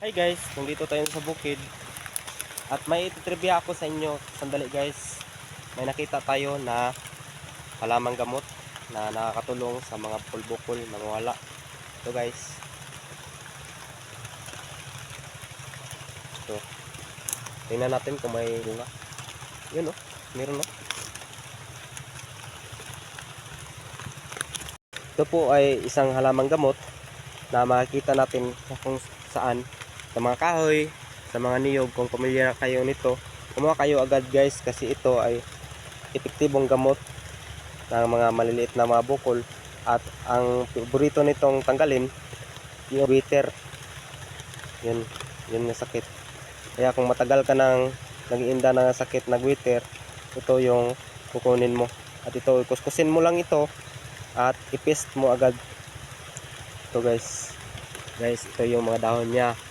Hi guys, nandito tayo sa bukid at may ititrivia ako sa inyo. Sandali guys, may nakita tayo na halamang gamot na nakakatulong sa mga bukol-bukol na mawala. Ito guys, ito, tingnan natin kung may bunga. Yun oh, meron oh. Ito po ay isang halamang gamot na makikita natin kung saan, sa mga kahoy, sa mga niyog. Kung pamilyar kayo nito, kumuha kayo agad guys, kasi ito ay epektibong gamot ng mga maliliit na mga bukol. At ang paborito nitong tanggalin yung bitter, yun yung sakit. Kaya kung matagal ka nang nag-iinda ng sakit na bitter, ito yung kukunin mo. At ito, kuskusin mo lang ito at i-paste mo agad. Ito guys, ito yung mga dahon niya.